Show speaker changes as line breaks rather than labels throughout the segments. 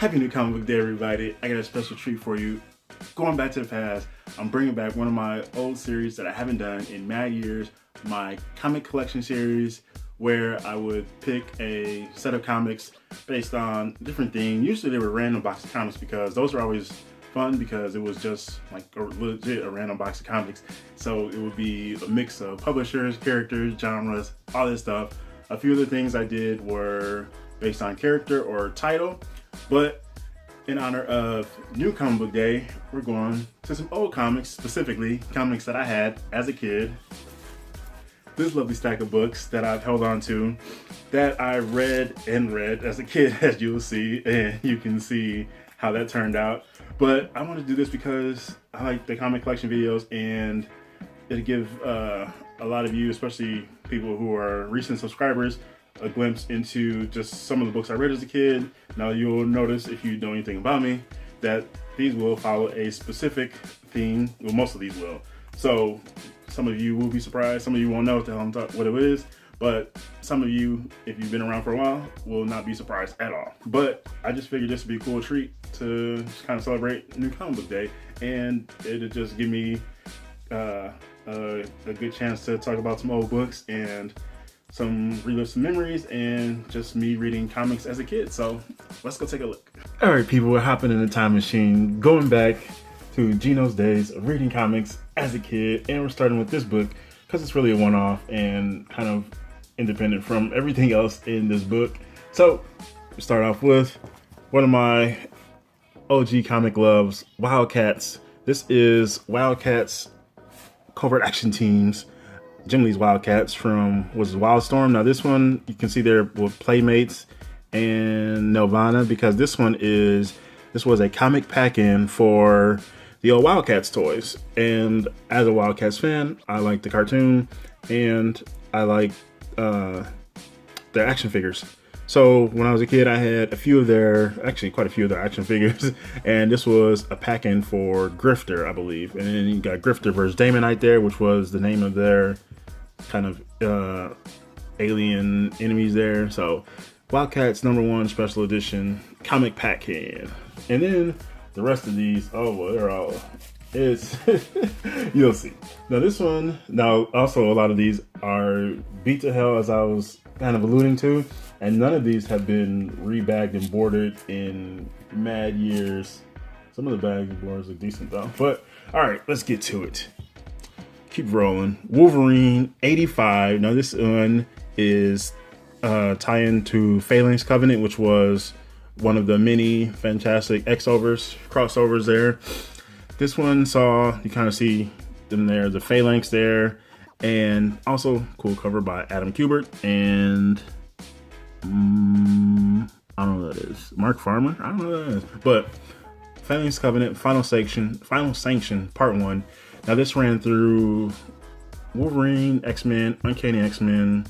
Happy New Comic Book Day, everybody. I got a special treat for you. Going back to the past, I'm bringing back one of my old series that I haven't done in mad years, my comic collection series, where I would pick a set of comics based on a different theme. Usually they were random box of comics because those are always fun because it was just like legit a random box of comics. So it would be a mix of publishers, characters, genres, all this stuff. A few of the things I did were based on character or title. But in honor of New Comic Book Day, we're going to some old comics, specifically comics that I had as a kid. This lovely stack of books that I've held on to, that I read as a kid, as you will see, and you can see how that turned out. But I want to do this because I like the comic collection videos, and it'll give a lot of you, especially people who are recent subscribers, a glimpse into just some of the books I read as a kid. Now you'll notice, if you know anything about me, that these will follow a specific theme. Well, most of these will. So some of you will be surprised. Some of you won't know what the hell what it is. But some of you, if you've been around for a while, will not be surprised at all. But I just figured this would be a cool treat to just kind of celebrate New Comic Book Day. And it'll just give me a good chance to talk about some old books and relive some memories and just me reading comics as a kid. So let's go take a look. All right, people, we're hopping in the time machine, going back to Geno's days of reading comics as a kid. And we're starting with this book because it's really a one-off and kind of independent from everything else in this book. So we start off with one of my OG comic loves, Wildcats. This is Wildcats Covert Action Teams, Jim Lee's Wildcats from Wildstorm. Now this one you can see there with Playmates and Nelvana, because this was a comic pack-in for the old Wildcats toys. And as a Wildcats fan, I like the cartoon and I like their action figures. So when I was a kid, I had quite a few of their action figures, and this was a pack-in for Grifter, I believe. And then you got Grifter versus Damonite there, which was the name of their kind of alien enemies there. So Wildcats #1 special edition comic pack-in. And then the rest of these, oh well, they're all, it's you'll see. Now also a lot of these are beat to hell, as I was kind of alluding to, and none of these have been rebagged and boarded in mad years. Some of the bags and boards look decent though. But all right, let's get to it. Keep rolling. Wolverine 85. Now this one is tie-in to Phalanx Covenant, which was one of the many fantastic crossovers there. This one you kind of see them there, the Phalanx there, and also cool cover by Adam Kubert and I don't know who that is. Mark Farmer? I don't know who that is. But Phalanx Covenant, Final Sanction, Part 1. Now this ran through Wolverine, X-Men, Uncanny X-Men.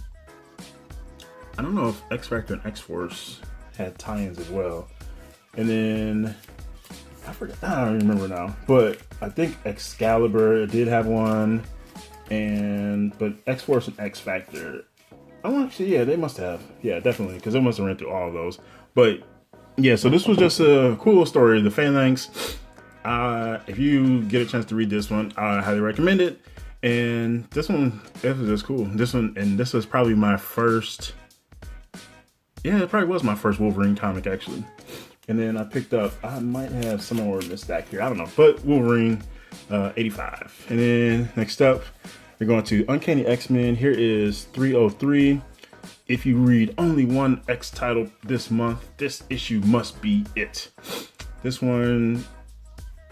I don't know if X-Factor and X-Force had tie-ins as well. And then I don't remember now, but I think Excalibur did have one, but X-Force and X-Factor, they must have. Yeah, definitely, because they must have ran through all of those. But yeah, so this was just a cool story, the Phalanx. If you get a chance to read this one, I highly recommend it. And this was just cool. This was probably my first. Yeah, it probably was my first Wolverine comic, actually. And then I picked up, I might have some more in this stack here, I don't know, but Wolverine 85. And then next up, we're going to Uncanny X-Men. Here is 303. If you read only one X title this month, this issue must be it. This one,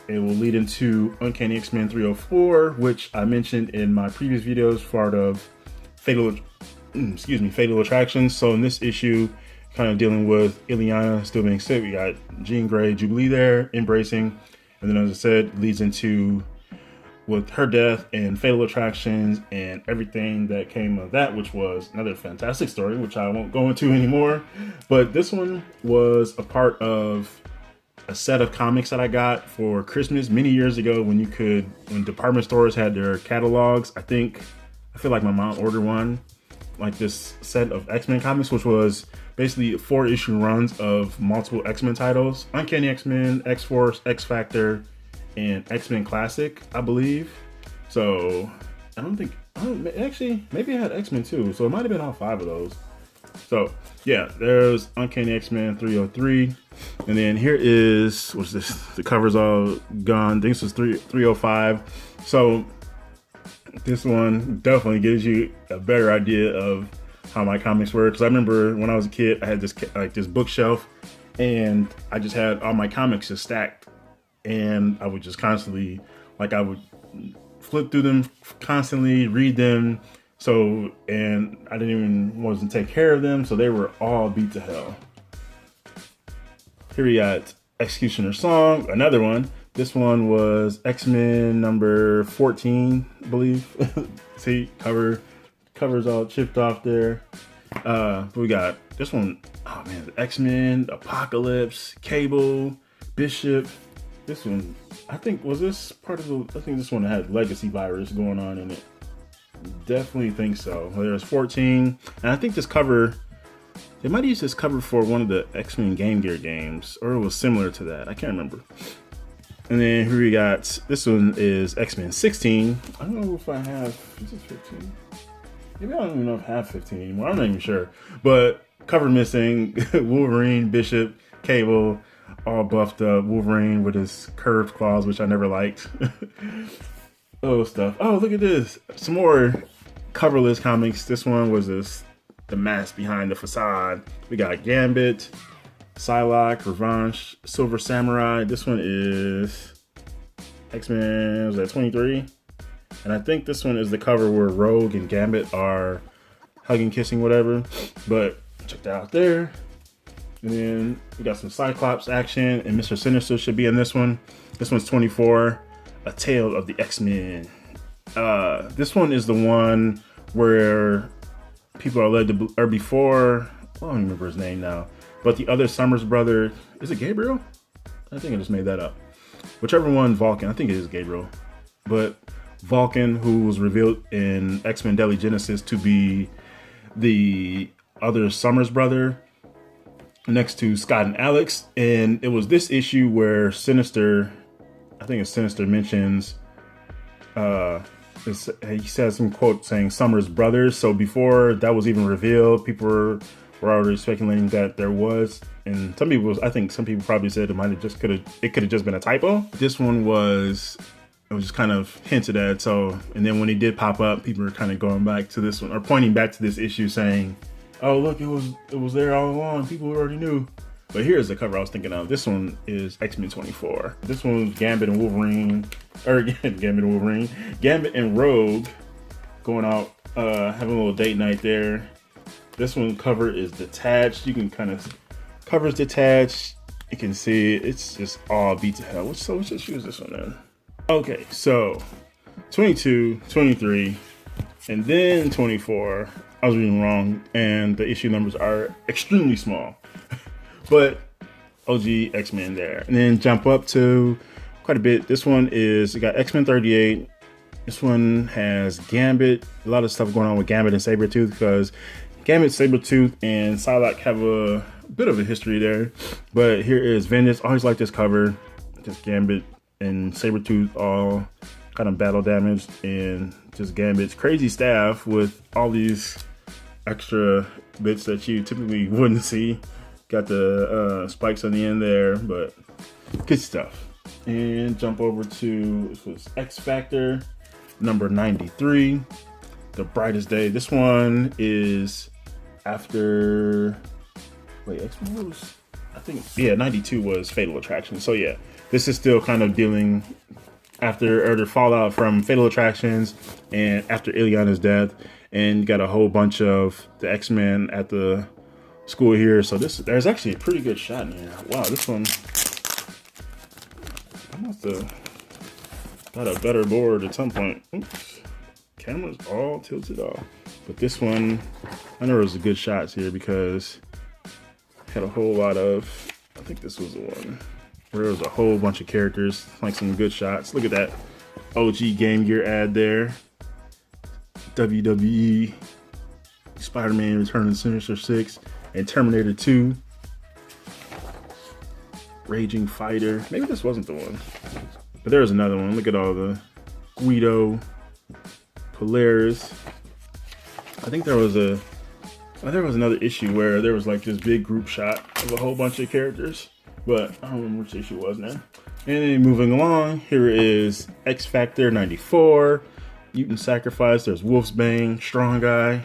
it will lead into Uncanny X-Men 304, which I mentioned in my previous videos, part of Fatal Attractions. So in this issue, kind of dealing with Ileana still being sick, we got Jean Grey, Jubilee there, embracing. And then, as I said, leads into with her death and Fatal Attractions and everything that came of that, which was another fantastic story, which I won't go into anymore. But this one was a part of a set of comics that I got for Christmas many years ago when department stores had their catalogs. I feel like my mom ordered one like this set of X-Men comics, which was basically 4-issue runs of multiple X-Men titles: Uncanny X-Men, X-Force, X-Factor, and X-Men Classic, I believe. So I don't think, actually, maybe I had X-Men too, so it might have been all 5 of those. So yeah, there's Uncanny X-Men 303. And then here is, what's this? The cover's all gone. I think this was 305. So this one definitely gives you a better idea of how my comics were. Because I remember when I was a kid, I had this bookshelf, and I just had all my comics just stacked. And I would just constantly, I would flip through them constantly, read them. So, and I wasn't take care of them, so they were all beat to hell. Here we got Executioner Song, another one. This one was X-Men number 14, I believe. See, cover's all chipped off there. But we got this one, oh man, X-Men, Apocalypse, Cable, Bishop. This one, I think, was this part of I think this one had Legacy Virus going on in it. Definitely think so. Well, there's 14, and I think this cover, they might have used this cover for one of the X-Men Game Gear games, or it was similar to that. I can't remember. And then here we got, this one is X-Men 16. I don't know if I have, is it 15? Maybe I don't even know if I have 15 anymore. I'm not even sure. But cover missing, Wolverine, Bishop, Cable, all buffed up. Wolverine with his curved claws, which I never liked. Oh, stuff. Oh, look at this. Some more coverless comics. This one was the mask behind the facade. We got Gambit, Psylocke, Revanche, Silver Samurai. This one is X-Men, was that 23? And I think this one is the cover where Rogue and Gambit are hugging, kissing, whatever. But check that out there. And then we got some Cyclops action, and Mr. Sinister should be in this one. This one's 24. A Tale of the X-Men. This one is the one where people are led to, or before, I don't remember his name now, but the other Summers brother, is it Gabriel? I think I just made that up. Whichever one, Vulcan, I think it is Gabriel. But Vulcan, who was revealed in X-Men Deadly Genesis to be the other Summers brother, next to Scott and Alex. And it was this issue where Sinister, I think it's Sinister, mentions, he says some quote saying Summers brothers. So before that was even revealed, people were already speculating that there was, and some people probably said it could have just been a typo. This one it was just kind of hinted at. So, and then when he did pop up, people were kind of going back to this one, or pointing back to this issue saying, oh look, it was there all along, people already knew. But here's the cover I was thinking of. This one is X-Men 24. This one was Gambit and Wolverine, or Gambit and Rogue going out, having a little date night there. This one cover is detached. You can kind of, cover's detached. You can see it's just all beat to hell. So let's just use this one then. Okay, so 22, 23, and then 24. I was reading wrong, and the issue numbers are extremely small. But OG X-Men there. And then jump up to quite a bit. This one is, you got X-Men 38. This one has Gambit. A lot of stuff going on with Gambit and Sabretooth, because Gambit, Sabretooth, and Psylocke have a bit of a history there. But here is Vengeance. Always like this cover. Just Gambit and Sabretooth all kind of battle damaged, and just Gambit's crazy staff with all these extra bits that you typically wouldn't see. Got the spikes on the end there, but good stuff. And jump over to, this was X-Factor, number 93, The Brightest Day. This one is after, wait, X-Men was, I think, yeah, 92 was Fatal Attraction. So yeah, this is still kind of dealing after, or the fallout from Fatal Attractions and after Ileana's death. And you got a whole bunch of the X-Men at the school here. So there's actually a pretty good shot in here. Wow, this one, I must have got a better board at some point. Oops, camera's all tilted off. But this one, I know there was good shots here because it had a whole lot of, I think this was the one where there was a whole bunch of characters, like some good shots. Look at that OG Game Gear ad there. WWE Spider-Man Return to Sinister 6, and Terminator 2. Raging Fighter. Maybe this wasn't the one. But there was another one. Look at all the Guido, Polaris. I think there was another issue where there was like this big group shot of a whole bunch of characters. But I don't remember which issue it was now. And then moving along, here is X Factor 94, Mutant Sacrifice. There's Wolfsbane, Strong Guy.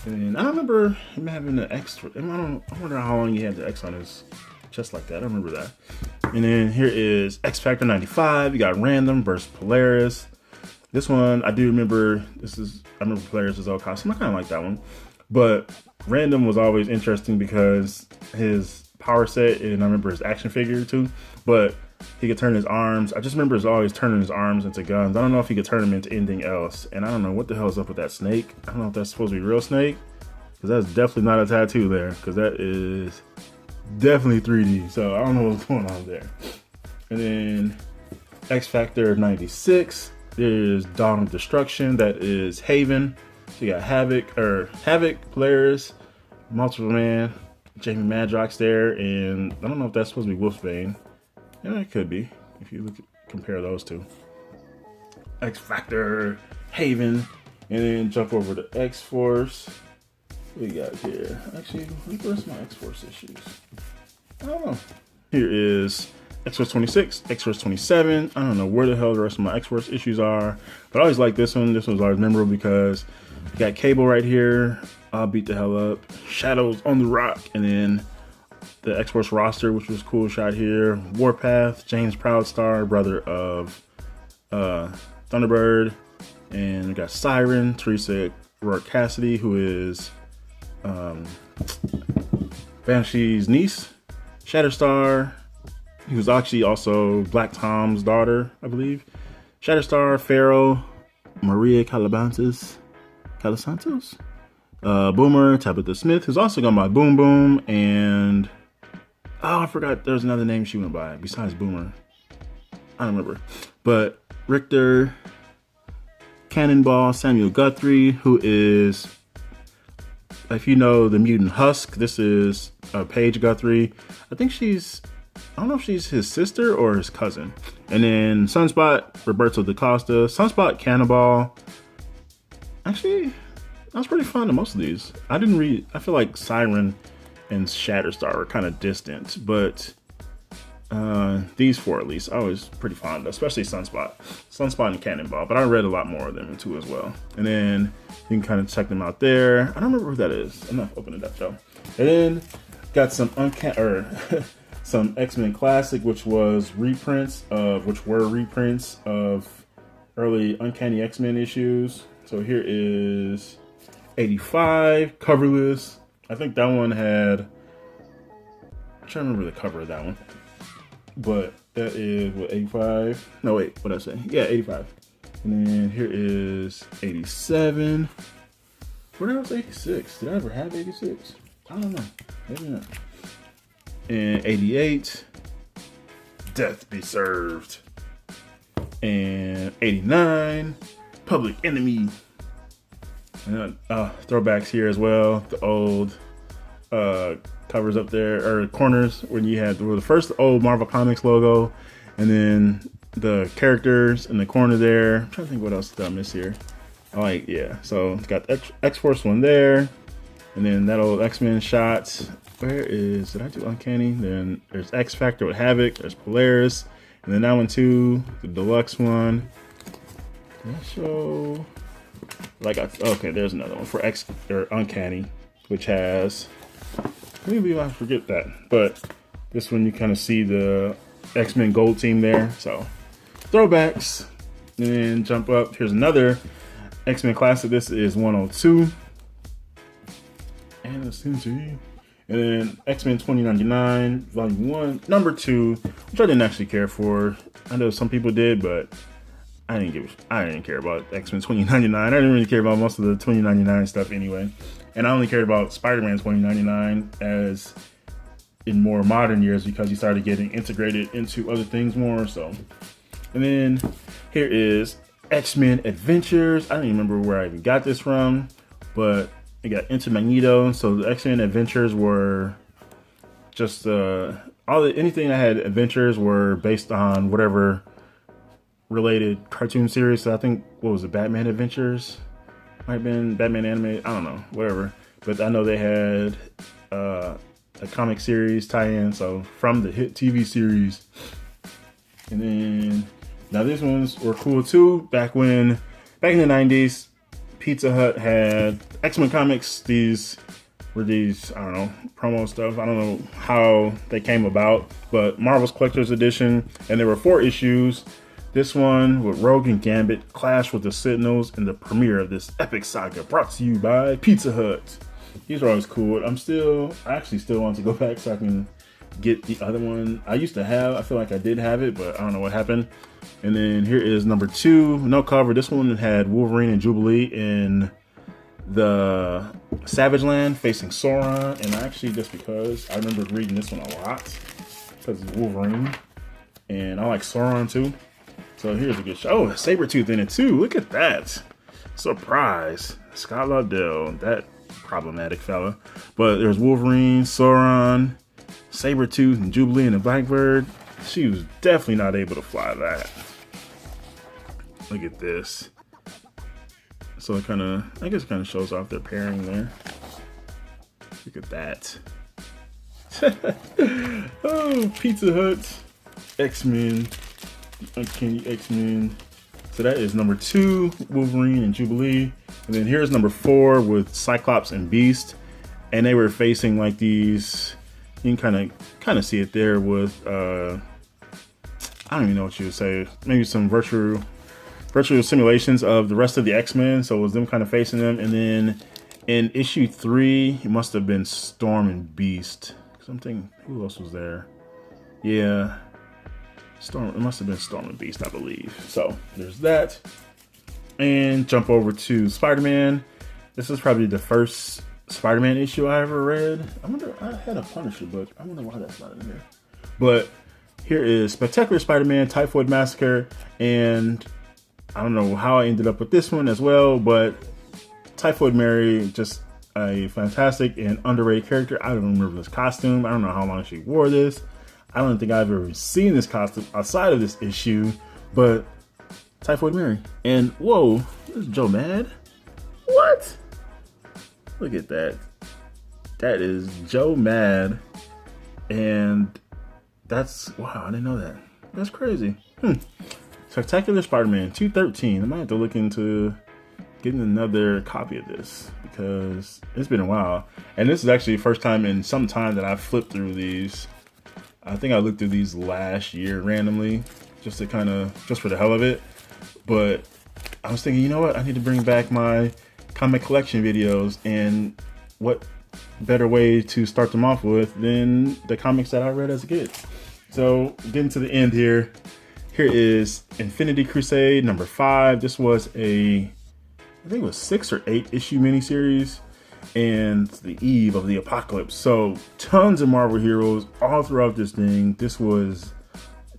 And I don't remember him having the X. I wonder how long he had the X on his chest like that. I don't remember that. And then here is X Factor 95. You got Random versus Polaris. This one, I do remember. I remember Polaris' old costume. I kind of like that one. But Random was always interesting because his power set, and I remember his action figure too. But he could turn his arms. I just remember he's always turning his arms into guns. I don't know if he could turn them into anything else. And I don't know what the hell is up with that snake. I don't know if that's supposed to be real snake, because that's definitely not a tattoo there, because that is definitely 3D. So I don't know what's going on there. And then X Factor 96. There's Dawn of Destruction. That is Haven. So you got Havoc, Polaris, Multiple Man, Jamie Madrox there, and I don't know if that's supposed to be Wolfsbane. Yeah, it could be if you compare those two. X Factor, Haven, and then jump over to X Force. What we got here? Actually, where's my X Force issues? I don't know. Here is X Force 26, X Force 27. I don't know where the hell the rest of my X Force issues are, but I always like this one. This one's always memorable because you got Cable right here. I'll beat the hell up. Shadows on the Rock, and then the X Force roster, which was cool shot here. Warpath, James Proudstar, brother of Thunderbird, and we got Siren, Teresa Rourke Cassidy, who is Banshee's niece. Shatterstar, he was actually also Black Tom's daughter, I believe. Shatterstar, Pharaoh, Maria Calasantos, Boomer, Tabitha Smith, who's also gone by Boom Boom, and oh, I forgot there's another name she went by besides Boomer. I don't remember. But Richter, Cannonball, Samuel Guthrie, who is, if you know the Mutant Husk, this is Paige Guthrie. I think I don't know if she's his sister or his cousin. And then Sunspot, Roberto DaCosta. Sunspot, Cannonball. Actually, I was pretty fond of most of these. I feel like Siren and Shatterstar were kind of distant, but these four at least I was pretty fond of, especially Sunspot and Cannonball, but I read a lot more of them too as well. And then you can kind of check them out there. I don't remember who that is. I'm not opening it up though. And then got some some X-Men Classic, which were reprints of early Uncanny X-Men issues. So here is 85, coverless. I think that one had, I'm trying to remember the cover of that one, but that is what, 85? No, wait, what did I say? Yeah, 85. And then here is 87. Where the hell's 86? Did I ever have 86? I don't know. Maybe not. And 88, Death Be Served. And 89, Public Enemy. And throwbacks here as well. The old covers up there, or corners, when you had the first old Marvel Comics logo, and then the characters in the corner there. I'm trying to think what else did I miss here. Yeah, so it's got the X-Force one there, and then that old X-Men shot. Did I do Uncanny? Then there's X Factor with Havoc, there's Polaris, and then that one too, the deluxe one. Did I show? Okay, there's another one for Uncanny, which has, maybe I forget that, but this one you kind of see the X-Men Gold team there. So throwbacks, and then jump up. Here's another X-Men Classic. This is 102, and let's see. And then X-Men 2099, Volume 1, Number 2, which I didn't actually care for. I know some people did, but I didn't care about X-Men 2099. I didn't really care about most of the 2099 stuff anyway. And I only cared about Spider-Man 2099 as in more modern years, because he started getting integrated into other things more. So, and then here is X-Men Adventures. I don't even remember where I even got this from. But it got Enter Magneto. So the X-Men Adventures were just anything that had adventures were based on whatever related cartoon series. So I think, what was it, Batman Adventures? Might have been Batman Animated. I don't know, whatever. But I know they had a comic series tie-in, so from the hit TV series. And then now these ones were cool too. Back in the 90s, Pizza Hut had X-Men comics. These were I don't know, promo stuff. I don't know how they came about, but Marvel's Collector's Edition, and there were 4 issues. This one with Rogue and Gambit clash with the Sentinels in the premiere of this epic saga, brought to you by Pizza Hut. These are always cool. I actually still want to go back so I can get the other one. I feel like I did have it, but I don't know what happened. And then here is number 2, no cover. This one had Wolverine and Jubilee in the Savage Land facing Sauron. And actually, just because I remember reading this one a lot because of Wolverine, and I like Sauron too. So here's a good show. Oh, Sabretooth in it too. Look at that. Surprise. Scott Lobdell, that problematic fella. But there's Wolverine, Sauron, Sabretooth, and Jubilee and the Blackbird. She was definitely not able to fly that. Look at this. So it I guess it kind of shows off their pairing there. Look at that. Oh, Pizza Hut, X-Men, the Uncanny X-Men. So that is number 2, Wolverine and Jubilee. And then here's number 4 with Cyclops and Beast. And they were facing like these, you can kind of see it there with, I don't even know what you would say, maybe some virtual simulations of the rest of the X-Men. So it was them kind of facing them. And then in issue 3, it must have been Storm and Beast. Something, who else was there? Yeah, it must have been Storm and Beast, I believe. So there's that. And jump over to Spider-Man. This is probably the first Spider-Man issue I ever read. I had a Punisher book. I wonder why that's not in here. But here is Spectacular Spider-Man, Typhoid Massacre. And I don't know how I ended up with this one as well, but Typhoid Mary, just a fantastic and underrated character. I don't remember this costume. I don't know how long she wore this. I don't think I've ever seen this costume outside of this issue, but Typhoid Mary. And whoa, this is Joe Mad. What? Look at that. That is Joe Mad. And that's, wow, I didn't know that. That's crazy. Spectacular Spider-Man 213. I might have to look into getting another copy of this because it's been a while. And this is actually the first time in some time that I've flipped through these. I think I looked through these last year randomly just for the hell of it. But I was thinking, you know what? I need to bring back my comic collection videos, and what better way to start them off with than the comics that I read as a kid. So getting to the end here. Here is Infinity Crusade number 5. This was I think it was 6 or 8 issue miniseries, and the eve of the apocalypse. So tons of Marvel heroes all throughout this thing. This was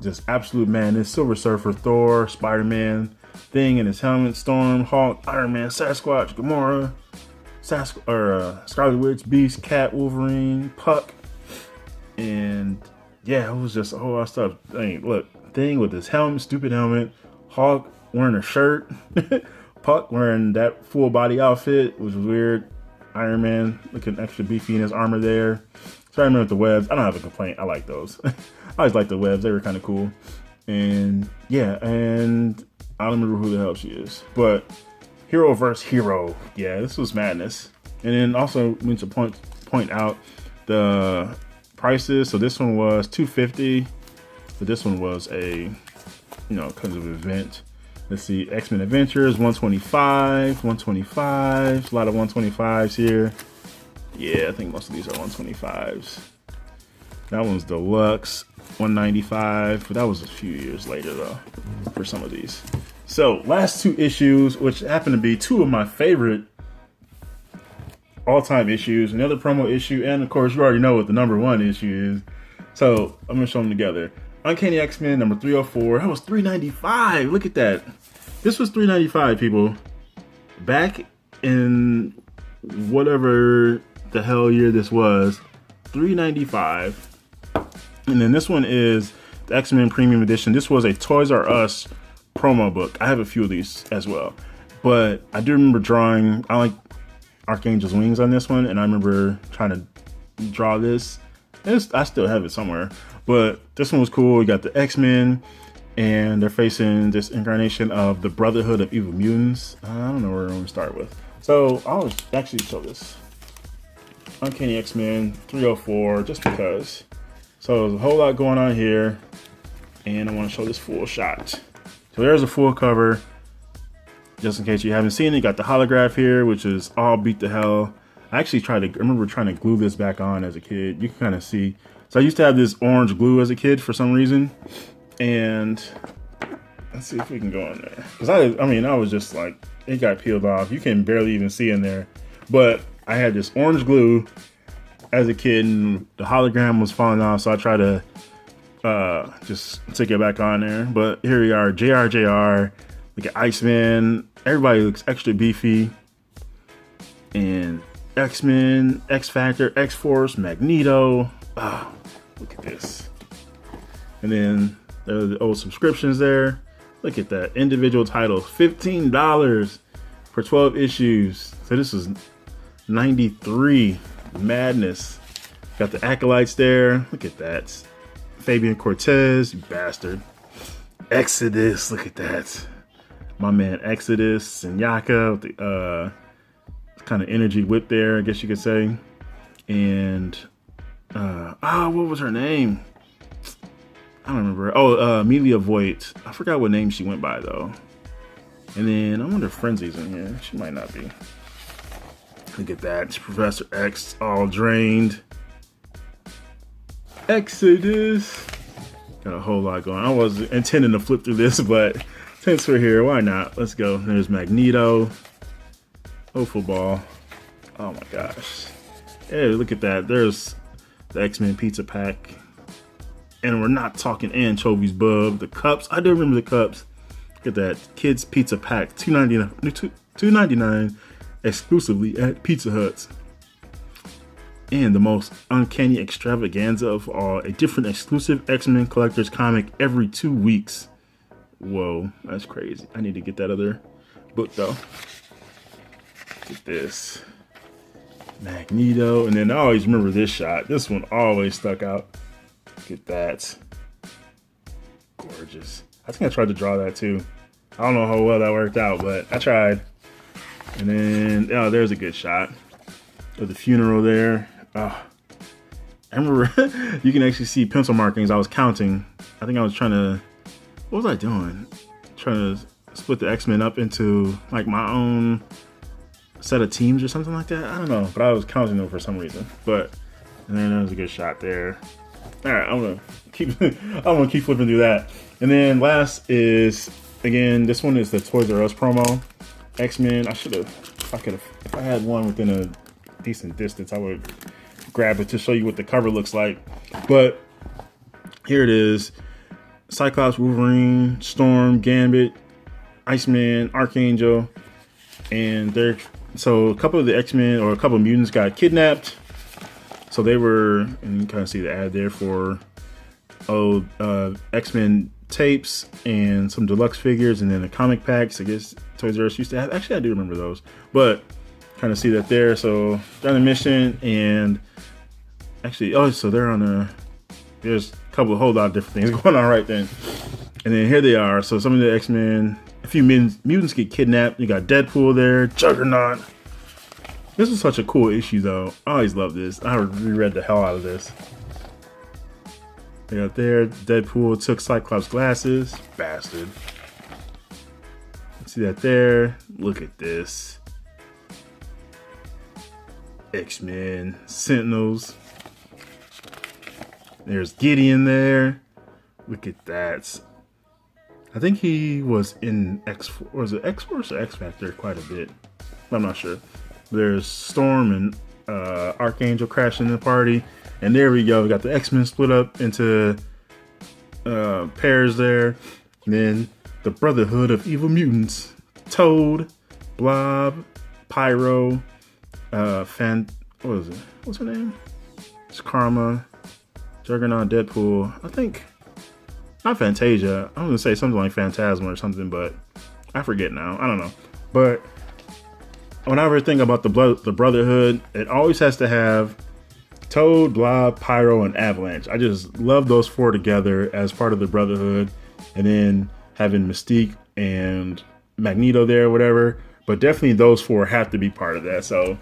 just absolute madness. Silver Surfer, Thor, Spider-Man, Thing in his helmet, Storm, Hulk, Iron Man, Sasquatch, Gamora, Scarlet Witch, Beast, Cat, Wolverine, Puck, and yeah, it was just a whole lot of stuff. Look, Thing with his helmet, stupid helmet, Hulk wearing a shirt, Puck wearing that full body outfit, which was weird. Iron Man looking extra beefy in his armor there. Spider-Man with the webs. I don't have a complaint. I like those. I always liked the webs. They were kind of cool. And yeah, and I don't remember who the hell she is. But hero versus hero. Yeah, this was madness. And then also we need to point out the prices. So this one was $250, but this one was a, because of an event. Let's see, X-Men Adventures, $125, $125, a lot of 125s here. Yeah, I think most of these are 125s. That one's deluxe, $195, but that was a few years later though, for some of these. So, last 2 issues, which happen to be 2 of my favorite all-time issues. Another promo issue, and of course, you already know what the number 1 issue is. So, I'm gonna show them together. Uncanny X-Men number 304. That was $395. Look at that. This was $395, people. Back in whatever the hell year this was, $3.95. And then this one is the X-Men Premium Edition. This was a Toys R Us promo book. I have a few of these as well, but I do remember drawing. I like Archangel's wings on this one, and I remember trying to draw this. I still have it somewhere, but this one was cool. You got the X-Men, and they're facing this incarnation of the Brotherhood of Evil Mutants. I don't know where I'm gonna start with. So I'll actually show this. Uncanny X-Men 304, just because. So there's a whole lot going on here, and I want to show this full shot. So there's a full cover, just in case you haven't seen it. You got the holograph here, which is all beat to hell. I actually remember trying to glue this back on as a kid. You can kind of see. So I used to have this orange glue as a kid for some reason, and let's see if we can go in there. Because I was just like, it got peeled off. You can barely even see in there, but I had this orange glue as a kid, and the hologram was falling off, so I tried to just stick it back on there. But here we are, JR. Look at Iceman. Everybody looks extra beefy. And X-Men, X-Factor, X-Force, Magneto. Oh, look at this. And then there are the old subscriptions there. Look at that. Individual titles, $15 for 12 issues. So this is 93. Madness. Got the Acolytes there. Look at that. Fabian Cortez, you bastard. Exodus, look at that. My man Exodus and Yaka with the kind of energy whip there, I guess you could say. And what was her name? I don't remember. Oh, Amelia Voigt. I forgot what name she went by though. And then I wonder if Frenzy's in here. She might not be. Look at that. Professor X all drained. Exodus. Got a whole lot going on. I was intending to flip through this, but since we're here, why not? Let's go. There's Magneto. Oh, football. Oh my gosh. Hey, look at that. There's the X-Men pizza pack. And we're not talking anchovies, bub. The cups. I do remember the cups. Look at that. Kids pizza pack. $2.99. Exclusively at Pizza Hut. And the most uncanny extravaganza of all, a different exclusive X-Men collector's comic every 2 weeks. Whoa, that's crazy. I need to get that other book though. Look at this. Magneto. And then I always remember this shot. This one always stuck out. Look at that. Gorgeous. I think I tried to draw that too. I don't know how well that worked out, but I tried. And then, oh, there's a good shot of the funeral there. Oh, I remember you can actually see pencil markings. I was counting. I think I was trying to, what was I doing? Trying to split the X-Men up into like my own set of teams or something like that. I don't know, but I was counting them for some reason. But, and then there was a good shot there. All right, I'm gonna keep flipping through that. And then last is, again, this one is the Toys R Us promo. X-Men. If I had one within a decent distance, I would grab it to show you what the cover looks like. But here it is. Cyclops, Wolverine, Storm, Gambit, Iceman, Archangel, and so a couple of the X-Men or a couple of mutants got kidnapped. So they were, and you kind of see the ad there for X-Men tapes and some deluxe figures, and then the comic packs. I guess Toys R Us used to have. Actually, I do remember those, but kind of see that there. So they're on a mission, and actually, so they're on there's a whole lot of different things going on right then. And then here they are. So some of the X-Men, a few mutants get kidnapped. You got Deadpool there, Juggernaut. This was such a cool issue, though. I always love this. I reread the hell out of this. They got there. Deadpool took Cyclops' glasses. Bastard. See that there? Look at this. X-Men, Sentinels. There's Gideon there. Look at that. I think he was in was it X-Force or X-Factor quite a bit. I'm not sure. There's Storm and Archangel crashing the party. And there we go. We got the X-Men split up into pairs there. And then the Brotherhood of Evil Mutants. Toad, Blob, Pyro, what was it? What's her name? It's Karma, Juggernaut, Deadpool. I think not Fantasia. I'm gonna say something like Phantasma or something, but I forget now. I don't know. But whenever I think about the Brotherhood, it always has to have Toad, Blob, Pyro, and Avalanche. I just love those four together as part of the Brotherhood, and then having Mystique and Magneto there, whatever. But definitely those four have to be part of that. So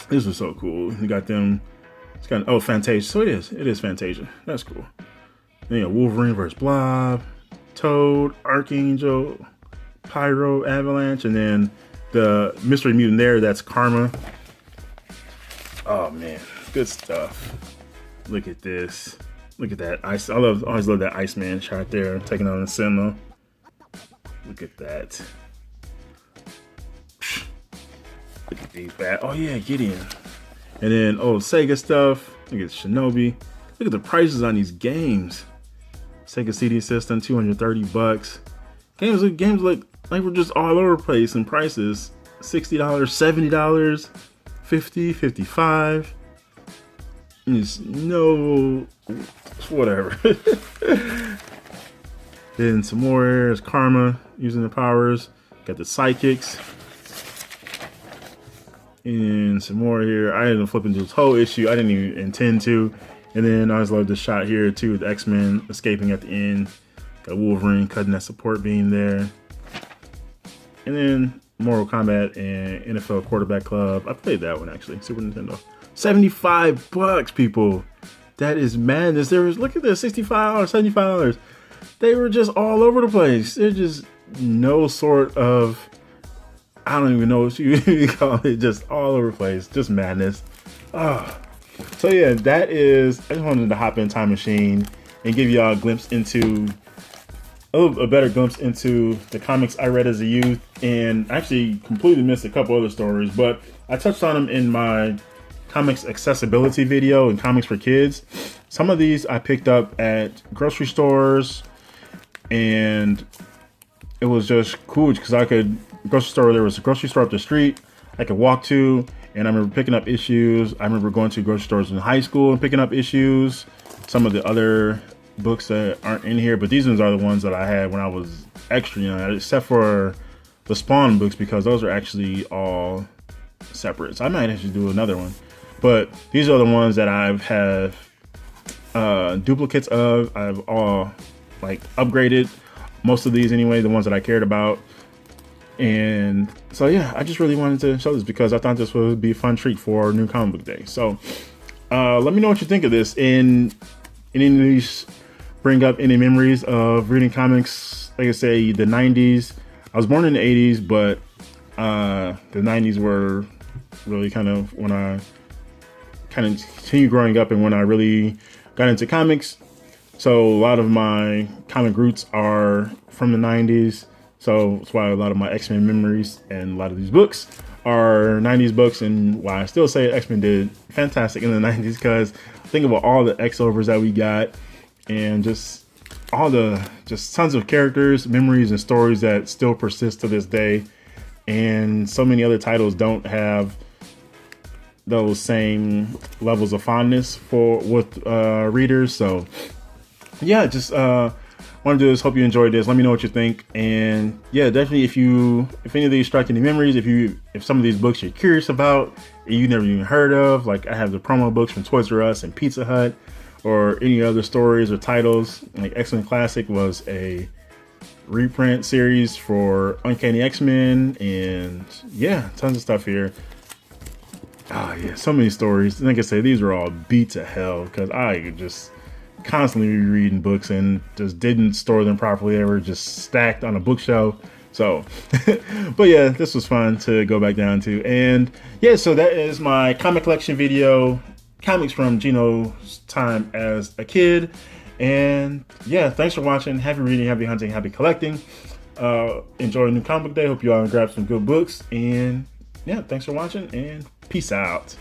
this was so cool. You got them. It's kind of, oh, Fantasia. So it is Fantasia. That's cool. Then you got Wolverine versus Blob, Toad, Archangel, Pyro, Avalanche, and then the mystery mutant there. That's Karma. Oh man, good stuff. Look at this. Look at that ice. Always love that Iceman shot there, taking on the Sentinel. Look at that. Look at these bad. Oh yeah, Gideon. And then Sega stuff. Look at Shinobi. Look at the prices on these games. Sega CD system, $230. Games look like we're just all over the place in prices. $60, $70, $50, $55. Just no, whatever. Then some more. There's Karma using the powers. Got the Psychics. And some more here. I ended up flipping through this whole issue. I didn't even intend to. And then I always love the shot here too, with X-Men escaping at the end. Got Wolverine cutting that support beam there. And then Mortal Kombat and NFL Quarterback Club. I played that one actually, Super Nintendo. $75, people. That is madness. There was, look at this, $65, $75. They were just all over the place. There's just no sort of, I don't even know what you call it, just all over the place. Just madness. Oh. So yeah, that is, I just wanted to hop in Time Machine and give y'all a glimpse into, a better glimpse into the comics I read as a youth, and actually completely missed a couple other stories, but I touched on them in my comics accessibility video and comics for kids. Some of these I picked up at grocery stores, and it was just cool because there was a grocery store up the street I could walk to, and I remember picking up issues. I remember going to grocery stores in high school and picking up issues. Some of the other books that aren't in here, but these ones are the ones that I had when I was extra young, except for the Spawn books, because those are actually all separate. So I might actually do another one. But these are the ones that I have duplicates of. I've all like upgraded most of these anyway, the ones that I cared about. And so yeah, I just really wanted to show this because I thought this would be a fun treat for New Comic Book Day. So let me know what you think of this. And any of these bring up any memories of reading comics, like I say, the 90s. I was born in the 80s, but the 90s were really kind of when I kind of continued growing up and when I really got into comics. So a lot of my comic roots are from the 90s. So that's why a lot of my X-Men memories and a lot of these books are 90s books, and why I still say X-Men did fantastic in the 90s, because think about all the X-overs that we got and just all the tons of characters, memories, and stories that still persist to this day. And so many other titles don't have those same levels of fondness with readers. So yeah, just want to do this. Hope you enjoyed this. Let me know what you think. And yeah, definitely if any of these strike any memories, if some of these books you're curious about and you never even heard of, like I have the promo books from Toys R Us and Pizza Hut, or any other stories or titles, like X-Men Classic was a reprint series for Uncanny X-Men, and yeah, tons of stuff here. Oh yeah, so many stories. Like I say, these were all beat to hell because I could just constantly reading books and just didn't store them properly. They were just stacked on a bookshelf. So, but yeah, this was fun to go back down to. And yeah, so that is my comic collection video, comics from Geno's time as a kid. And yeah, thanks for watching. Happy reading, happy hunting, happy collecting. Enjoy New Comic Book Day. Hope you all grab some good books. And yeah, thanks for watching and peace out.